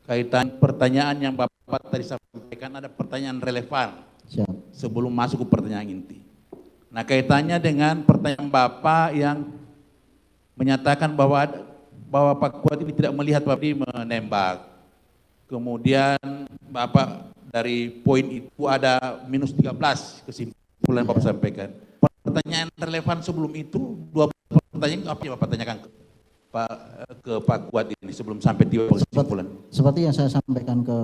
kaitan pertanyaan yang Bapak tadi sampaikan, ada pertanyaan relevan. Siap. Sebelum masuk ke pertanyaan inti. Nah, kaitannya dengan pertanyaan Bapak yang menyatakan bahwa Pak Kuat ini tidak melihat Bapak ini menembak. Kemudian Bapak dari poin itu ada minus 13 kesimpulan Bapak sampaikan. Pertanyaan relevan sebelum itu, dua pertanyaan apa yang Bapak tanyakan ke Pak Kuat ini sebelum sampai tiba kesimpulan? Seperti yang saya sampaikan ke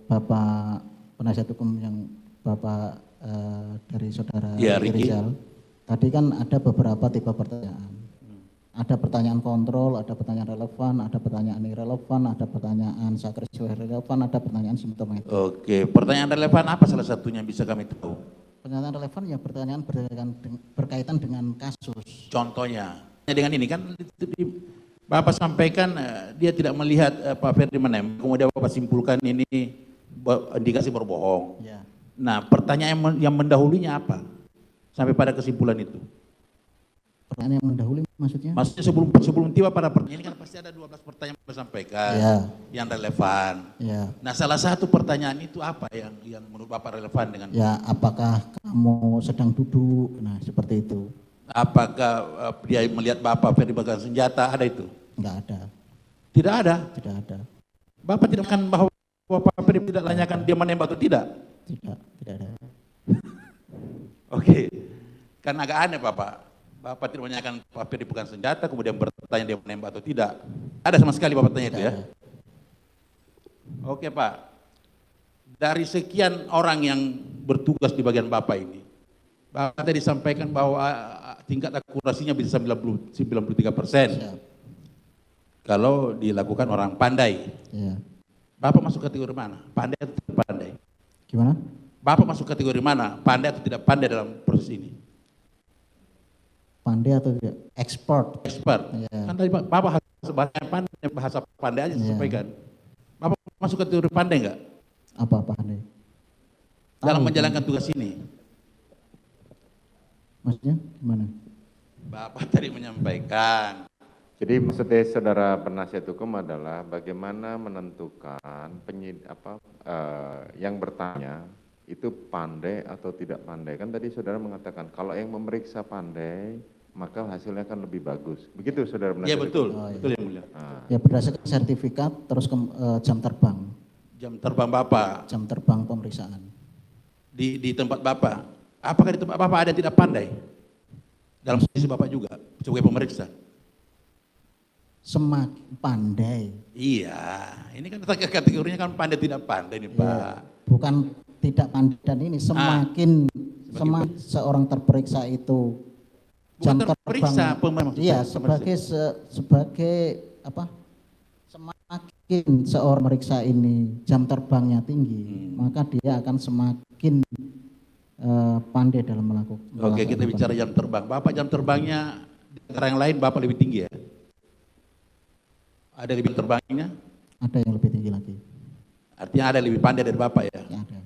Bapak penasihat hukum yang Bapak dari saudara Rizal, tadi kan ada beberapa tipe pertanyaan. Ada pertanyaan kontrol, ada pertanyaan relevan, ada pertanyaan irrelevan, ada pertanyaan sakrisway relevan, ada pertanyaan simptomatik. Oke, pertanyaan relevan apa salah satunya bisa kami tahu? Pertanyaan relevan ya pertanyaan berkaitan dengan kasus. Contohnya, dengan ini kan Bapak sampaikan dia tidak melihat Pak Ferdi menembak, kemudian Bapak simpulkan ini indikasi berbohong. Ya. Nah, pertanyaan yang mendahulunya apa? Sampai pada kesimpulan itu. Pertanyaan yang mendahului maksudnya? Maksudnya sebelum tiba pada pertanyaan ini kan pasti ada 12 pertanyaan yang disampaikan, yang relevan. Ya. Nah, salah satu pertanyaan itu apa yang menurut Bapak relevan dengan? Ya, apakah kamu sedang duduk? Nah, seperti itu. Apakah dia melihat Bapak Ferdi pegang senjata? Ada itu? Enggak ada. Tidak ada? Tidak ada. Bapak tidak akan bahwa Bapak Ferdi tidak tanyakan dia menembak atau tidak? Tidak ada. Oke, kan agak aneh Bapak tidak menanyakan Pak Ferdi pegang senjata, kemudian bertanya dia menembak atau tidak. Ada sama sekali Bapak tanya itu ya? Oke Pak, dari sekian orang yang bertugas di bagian Bapak ini, Bapak tadi sampaikan bahwa tingkat akurasinya bisa 93%. Kalau dilakukan orang pandai. Ya. Bapak masuk kategori mana? Pandai atau tidak pandai? Gimana? Bapak masuk kategori mana? Pandai atau tidak pandai dalam proses ini? Pandai atau tidak? Expert. Ya. Kan tadi Bapak bahasa pandai aja sampaikan. Bapak masuk kategori pandai enggak? Apa pandai? Dalam menjalankan tugas ini. Maksudnya gimana? Bapak tadi menyampaikan. Jadi maksudnya saudara penasihat hukum adalah bagaimana menentukan yang bertanya itu pandai atau tidak pandai. Kan tadi saudara mengatakan kalau yang memeriksa pandai maka hasilnya akan lebih bagus. Begitu saudara penasihat hukum? Betul. Betul yang mulia. Ya berdasarkan sertifikat terus jam terbang. Jam terbang Bapak. Jam terbang pemeriksaan. Di tempat Bapak. Apakah di tempat Bapak ada yang tidak pandai? Dalam posisi Bapak juga sebagai pemeriksa. Semakin pandai. Iya, ini kan kategorinya kan pandai tidak pandai nih Pak. Bukan tidak pandai dan ini semakin seorang terperiksa itu jam terbang. Iya, sebagai apa? Semakin seorang meriksa ini jam terbangnya tinggi, maka dia akan semakin pandai dalam melakukan. Oke, kita bicara jam terbang. Bapak jam terbangnya di antara yang lain Bapak lebih tinggi ya? Ada lebih terbangnya? Ada yang lebih tinggi lagi. Artinya ada lebih pandai dari Bapak ya? Ya ada.